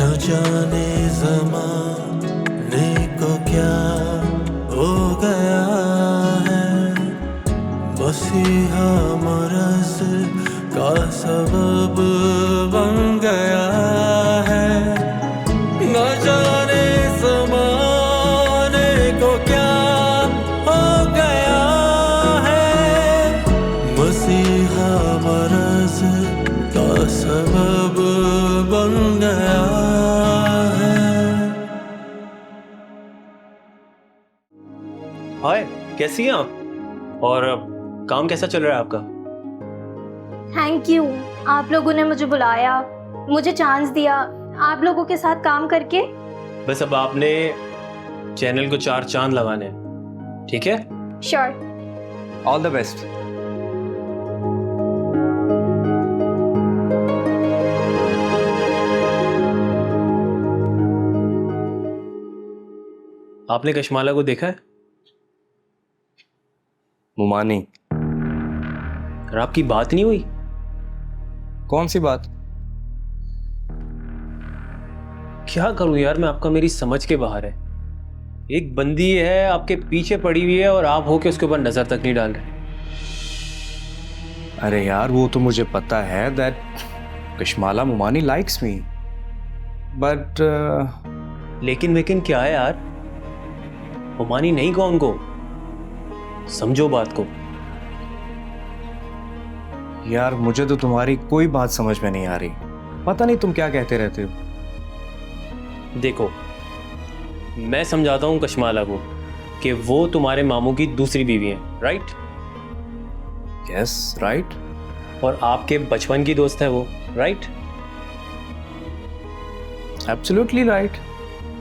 न जाने ज़माने को क्या हो गया है, मसीहा मरज़ का सबब बन गया है। न जाने ज़माने को क्या हो गया है, मसीहा मरज़ का सबब बन गया है। हाय, कैसी हैं आप? और काम कैसा चल रहा है आपका? थैंक यू, आप लोगों ने मुझे बुलाया, मुझे चांस दिया आप लोगों के साथ काम करके। बस अब आपने चैनल को 4 चांद लगाने हैं, ठीक है? श्योर। All the best. आपने कशमाला को देखा है? मुमानी? और आपकी बात नहीं हुई? कौन सी बात? क्या करूं यार मैं, आपका मेरी समझ के बाहर है। एक बंदी है आपके पीछे पड़ी हुई है और आप होके उसके ऊपर नजर तक नहीं डाल रहे। अरे यार वो तो मुझे पता है that Kashmala मुमानी likes me, but लेकिन क्या है यार, मुमानी नहीं कौन को, समझो बात को। यार मुझे तो तुम्हारी कोई बात समझ में नहीं आ रही, पता नहीं तुम क्या कहते रहते हो। देखो, मैं समझाता हूं कशमाला को कि वो तुम्हारे मामू की दूसरी बीवी है, राइट? Yes right. और आपके बचपन की दोस्त है वो, राइट? Absolutely right.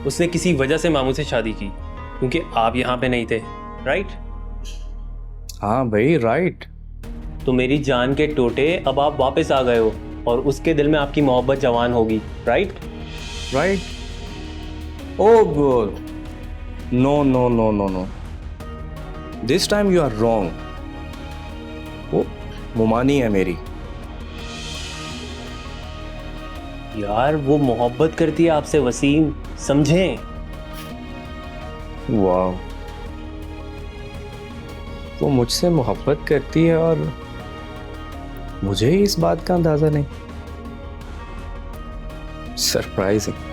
उसने किसी वजह से मामू से शादी की क्योंकि आप यहाँ पे नहीं थे, राइट? हाँ भाई राइट। तो मेरी जान के टोटे, अब आप वापस आ गए हो और उसके दिल में आपकी मोहब्बत जवान होगी, right? Right. Oh God. No, no, no, no, no. This time you are wrong. वो मुमानी है मेरी। यार वो मोहब्बत करती है आपसे वसीम, समझें? वाह, वो मुझसे मोहब्बत करती है और मुझे ही इस बात का अंदाजा नहीं। सरप्राइजिंग।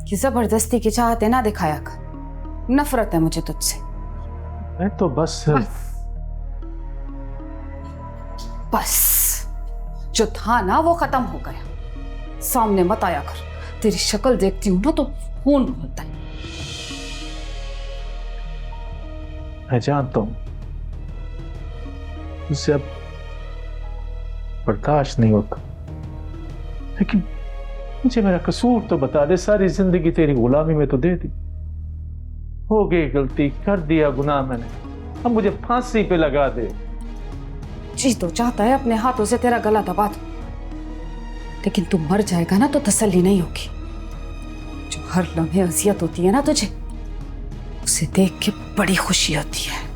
कि जबरदस्ती की चाहते ना दिखाया कर, नफरत है मुझे तुझसे। मैं तो बस जो था ना वो खत्म हो गया, सामने मत आया कर। तेरी शक्ल देखती हूं ना तो खून बोलता है। मैं जानता हूं उससे अब बर्दाश्त नहीं होता, लेकिन मुझे मेरा कसूर तो बता दे। सारी जिंदगी तेरी गुलामी में तो दे दी, हो गई गलती, कर दिया गुनाह मैंने, अब मुझे फांसी पे लगा दे। जी तो चाहता है अपने हाथों से तेरा गला दबा दो, लेकिन तू मर जाएगा ना तो तसल्ली नहीं होगी। जो हर लम्हे अजियत होती है ना तुझे, उसे देख के बड़ी खुशी होती है।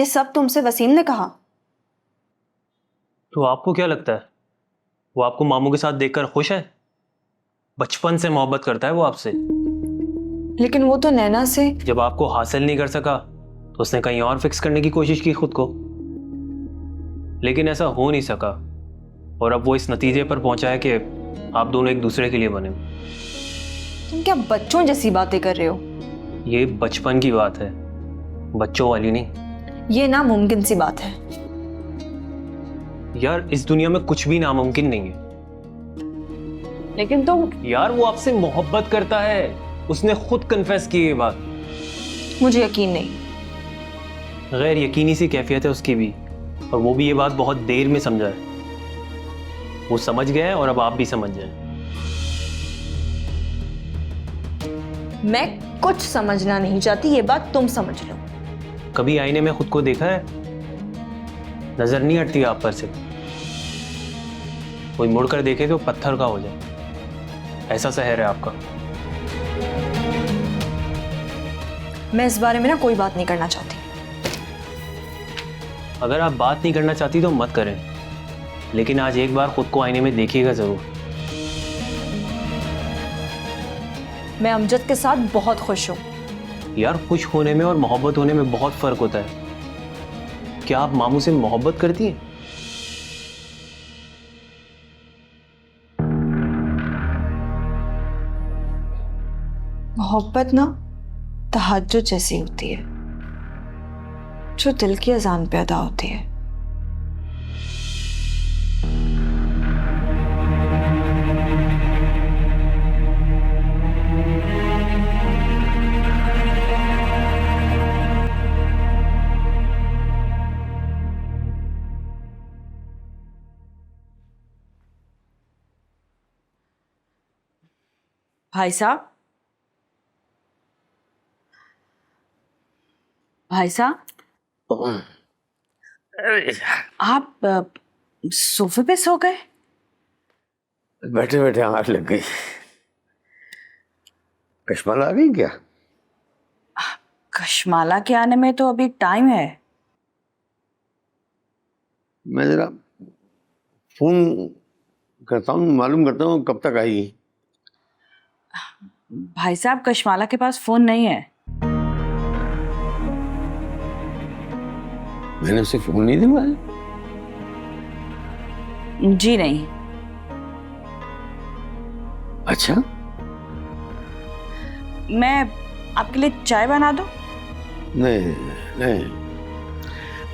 ये सब तुमसे वसीम ने कहा? तो आपको क्या लगता है वो आपको मामू के साथ देखकर खुश है? बचपन से मोहब्बत करता है वो आपसे। लेकिन वो तो नैना से। जब आपको हासिल नहीं कर सका तो उसने कहीं और फिक्स करने की कोशिश की खुद को, लेकिन ऐसा हो नहीं सका और अब वो इस नतीजे पर पहुंचा है कि आप दोनों एक दूसरे के लिए बने। तुम क्या बच्चों जैसी बातें कर रहे हो? ये बचपन की बात है, बच्चों वाली नहीं। ये नामुमकिन सी बात है। यार इस दुनिया में कुछ भी नामुमकिन नहीं है। लेकिन तुम। यार वो आपसे मोहब्बत करता है, उसने खुद कन्फेस की ये बात। मुझे यकीन नहीं। गैर यकीनी सी कैफियत है उसकी भी, और वो भी ये बात बहुत देर में समझा है। वो समझ गया है और अब आप भी समझ जाए। मैं कुछ समझना नहीं चाहती, ये बात तुम समझ लो। कभी आईने में खुद को देखा है? नजर नहीं हटती आप पर से। कोई मुड़कर देखे तो पत्थर का हो जाए, ऐसा शहर है आपका। मैं इस बारे में ना कोई बात नहीं करना चाहती। अगर आप बात नहीं करना चाहती तो मत करें, लेकिन आज एक बार खुद को आईने में देखिएगा जरूर। मैं अमजद के साथ बहुत खुश हूँ। यार खुश होने में और मोहब्बत होने में बहुत फर्क होता है। क्या आप मामू से मोहब्बत करती हैं? मोहब्बत ना तहज्जुद जैसी होती है, जो दिल की अजान पे अदा होती है। भाई साहब, भाई साहब, आप सोफे पे सो गए? बैठे बैठे आंख लग गई। कश्माला आ गई क्या? कश्माला के आने में तो अभी टाइम है। मैं जरा फोन करता हूँ, मालूम करता हूँ कब तक आएगी। भाई साहब, कश्माला के पास फोन नहीं है। मैंने उसे फोन नहीं दिलवाया? जी नहीं। अच्छा, मैं आपके लिए चाय बना दूं? नहीं नहीं,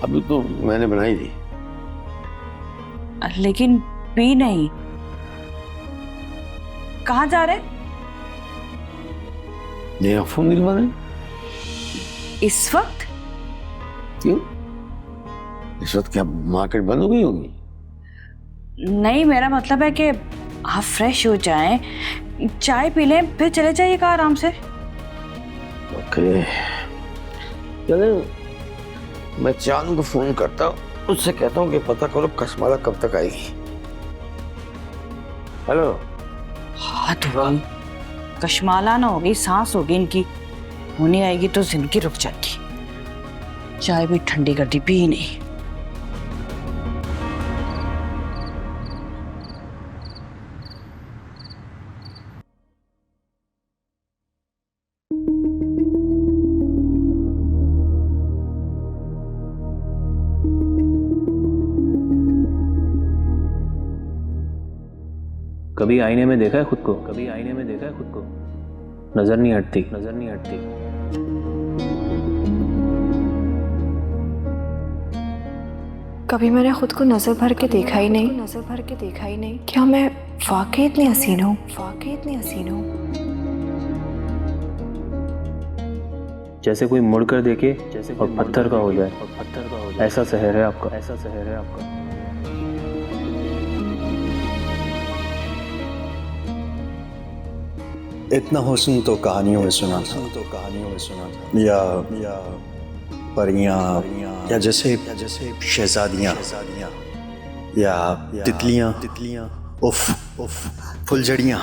अभी तो मैंने बनाई थी। लेकिन पी नहीं। कहाँ जा रहे? नया फोन दिलवाने। इस वक्त? क्यों? इस वक्त क्या मार्केट बंद हो गई होगी? नहीं, मेरा मतलब है कि आप फ्रेश हो जाएं, चाय पी लें, फिर चले जाइएगा आराम से। ओके, चले। मैं चांद को फोन करता हूँ, उससे कहता हूँ कि पता करो कश्माला कब तक आएगी। हेलो। हाथ होगी, कश्माला ना होगी, सांस होगी इनकी। होने आएगी तो जिंदगी रुक जाएगी। चाय भी ठंडी कर दी, पी नहीं। कभी आईने में देखा है खुद को? कभी आईने में देखा है खुद को? नजर नहीं हटती, नजर नहीं हटती। कभी मैंने खुद को नजर भर के देखा ही नहीं। नजर भर के देखा ही नहीं। क्या मैं वाकई इतनी हसीन हूँ? वाकई इतनी हसीन हूँ? जैसे कोई मुड़कर देखे और पत्थर का हो जाए, ऐसा शहर है आपका, ऐसा शहर है आपका। इतना हुस्न तो कहानियों में सुना था, या परियां, या जैसे शहजादियां, या तितलियां, उफ फुलझड़ियां।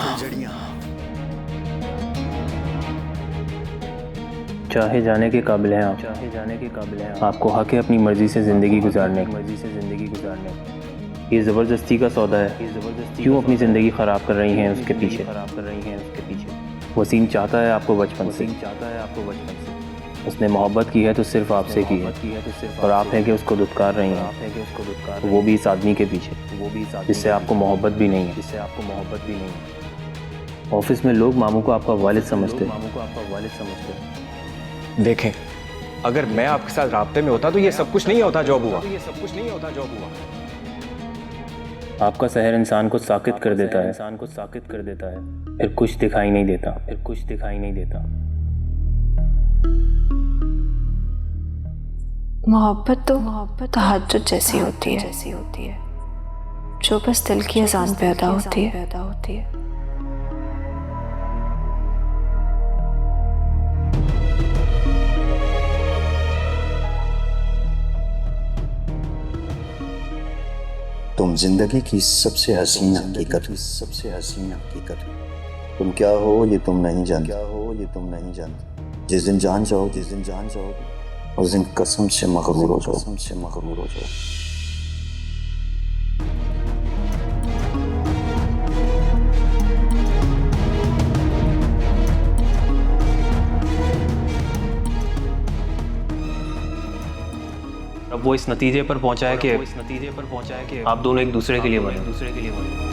चाहे जाने के काबिल हैं आप, चाहे जाने के काबिल हैं आपको हक है अपनी मर्जी से ज़िंदगी गुजारने, मर्जी से ज़िंदगी गुजारने। ये ज़बरदस्ती का सौदा है, ये ज़बरदस्ती क्यों अपनी ज़िंदगी ख़राब कर रही हैं उसके पीछे, ख़राब कर रही हैं उसके पीछे। वसीम चाहता है आपको बचपन से, चाहता है आपको बचपन से। उसने मोहब्बत की है तो सिर्फ आपसे की है, और आप हैं कि उसको दुत्कार रही हैं, आप हैं कि उसको दुत्कार, वो भी इस आदमी के पीछे, वो भी इस आदमी जिससे आपको मोहब्बत भी नहीं है, जिससे आपको मोहब्बत भी नहीं है। ऑफिस में लोग मामू को आपका वालिद समझते, मामू को आपका वालिद समझते। देखें, अगर मैं आपके साथ राब्ते में होता तो ये सब कुछ नहीं होता जो अब हुआ, ये सब कुछ नहीं होता जो अब हुआ। आपका सहर इंसान को साकित कर देता है, इंसान को साकित कर देता है, फिर कुछ दिखाई नहीं देता, फिर कुछ दिखाई नहीं देता। मोहब्बत तो तहज्जुद जैसी होती है, जो बस दिल की अजान पैदा होती है। तुम जिंदगी की सबसे हसीन हकीकत, सबसे हसीन हकीकत। तुम क्या हो ये तुम नहीं जानते, क्या हो ये तुम नहीं जानते। जिस दिन जान जाओ, जिस दिन जान जाओगे उस दिन कसम से मगरूर हो जाओ, कसम से मगरूर हो जाओ। अब वो इस नतीजे पर पहुंचा है कि आप दोनों एक दूसरे के लिए बने।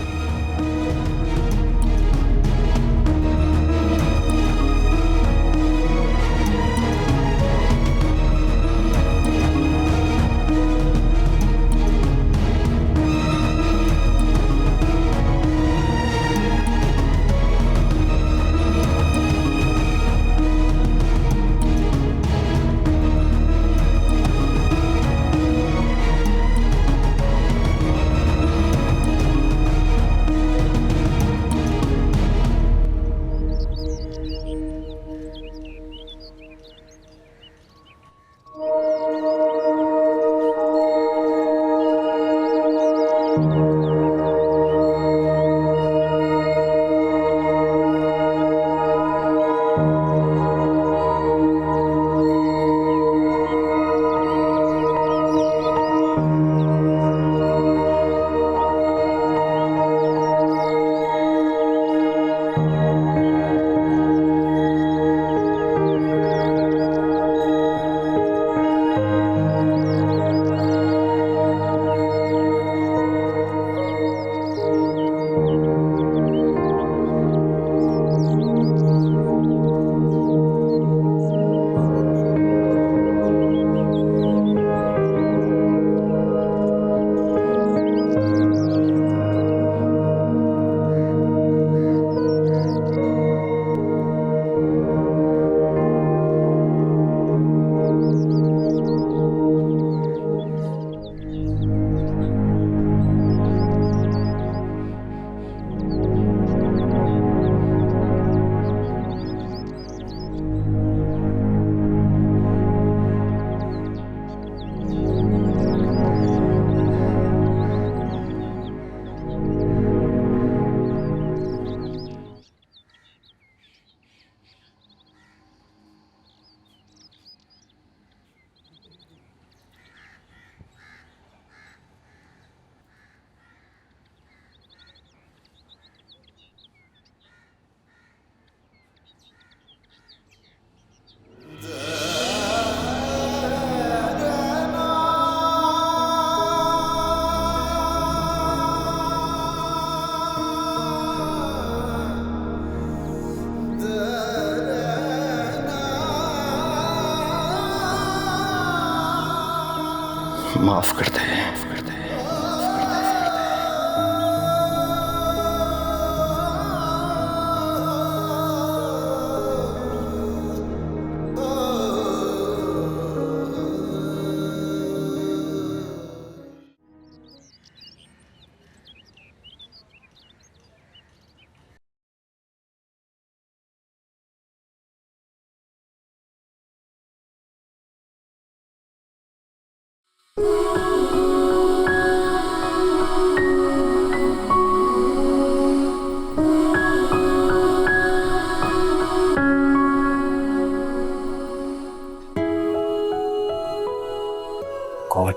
माफ करते हैं, माफ करते हैं।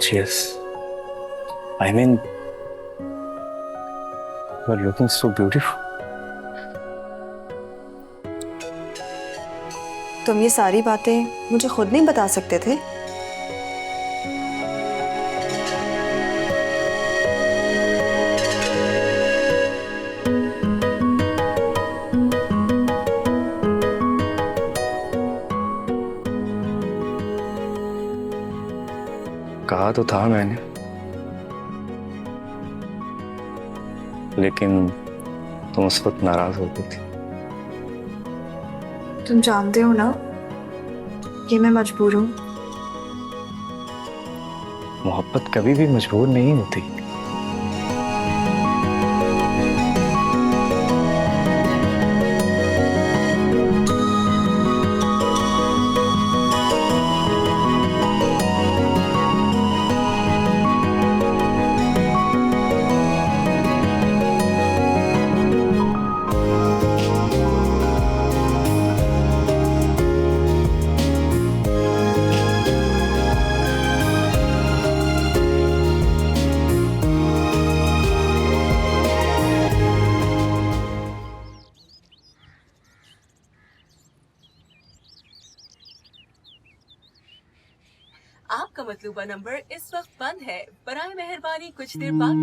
gorgeous. I mean, you are looking so beautiful. तुम ये सारी बातें मुझे खुद नहीं बता सकते थे? कहा तो था मैंने, लेकिन तुम उस वक्त नाराज हो गई थी। तुम जानते हो ना कि मैं मजबूर हूँ। मोहब्बत कभी भी मजबूर नहीं होती। आपका मतलूबा नंबर इस वक्त बंद है, बराए मेहरबानी कुछ देर बाद।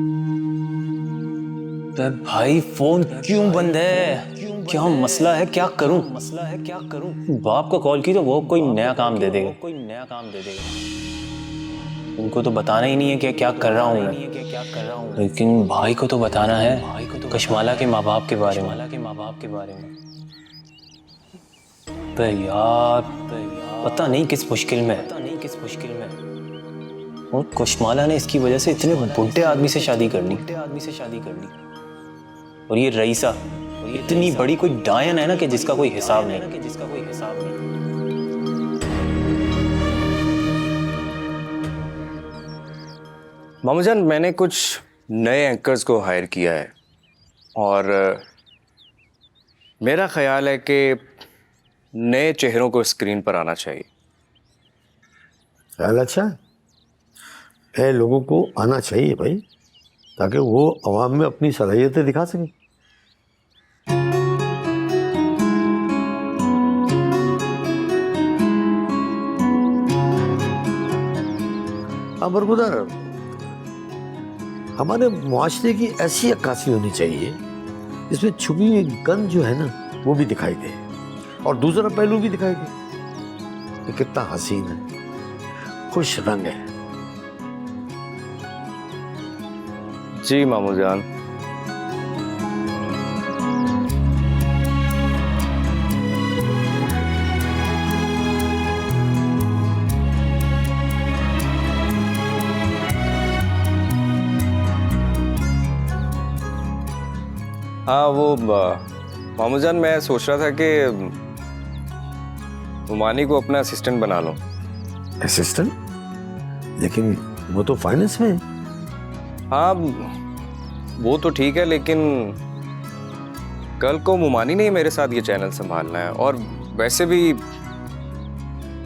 भाई फोन क्यों बंद है? क्या मसला है? क्या करूं? बाप को कॉल की तो वो कोई नया काम दे देगा। उनको तो बताना ही नहीं है कि क्या कर रहा हूं मैं, लेकिन भाई को तो बताना है कशमाला के माँ बाप के बारे में। तो यार पता नहीं किस मुश्किल में और कशमाला ने इसकी वजह से इतने बुढ़े आदमी से शादी कर ली। और ये रईसा इतनी बड़ी कोई डायन है ना कि जिसका कोई हिसाब नहीं। मामूजान, मैंने कुछ नए एंकर्स को हायर किया है और मेरा ख्याल है कि नए चेहरों को स्क्रीन पर आना चाहिए। ख्याल अच्छा है, नए लोगों को आना चाहिए भाई, ताकि वो अवाम में अपनी सलाहियतें दिखा सकें। हाँ बरगुदर, हमारे मुआशरे की ऐसी अक्कासी होनी चाहिए जिसमें छुपी हुई गंद जो है ना वो भी दिखाई दे और दूसरा पहलू भी दिखाई दे। ये कितना हसीन है, खुश रंग है। जी मामूजान। हाँ वो मामूजान, मैं सोच रहा था कि उमानी को अपना असिस्टेंट बना लो। असिस्टेंट? लेकिन वो तो फाइनेंस में है। हाँ वो तो ठीक है, लेकिन कल को मुमानी ने ही मेरे साथ ये चैनल संभालना है। और वैसे भी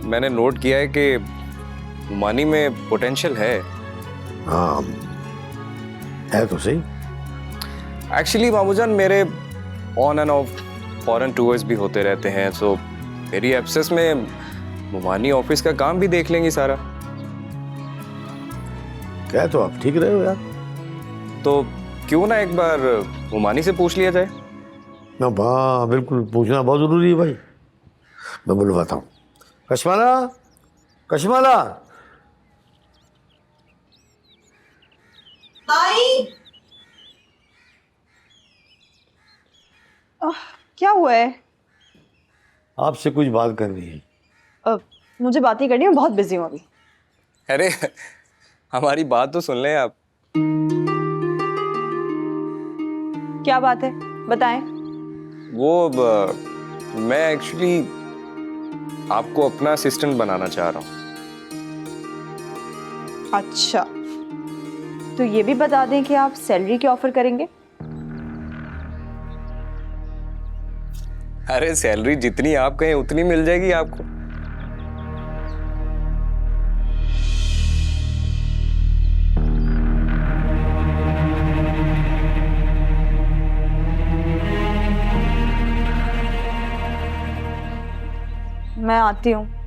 मैंने नोट किया है कि मुमानी में पोटेंशियल है। हाँ है तो सही। एक्चुअली मामूजान, मेरे on end of foreign tours भी होते रहते हैं, सो मेरी एब्सेंस में मुमानी ऑफिस का काम भी देख लेंगी सारा। क्या तो आप ठीक रहे हो यार। तो क्यों ना एक बार मुमानी से पूछ लिया जाए। ना वाह, बिल्कुल पूछना बहुत जरूरी है भाई। मैं बुलवाता हूँ। कशमाला, कशमाला। आई। क्या हुआ है? आपसे कुछ बात करनी है। मुझे बात ही करनी है, बहुत बिजी हूँ अभी। अरे हमारी बात तो सुन लें आप। क्या बात है, बताएं। वो मैं एक्चुअली आपको अपना असिस्टेंट बनाना चाह रहा हूँ। अच्छा, तो ये भी बता दें कि आप सैलरी क्या ऑफर करेंगे? अरे सैलरी जितनी आप कहें उतनी मिल जाएगी आपको। मैं आती हूँ।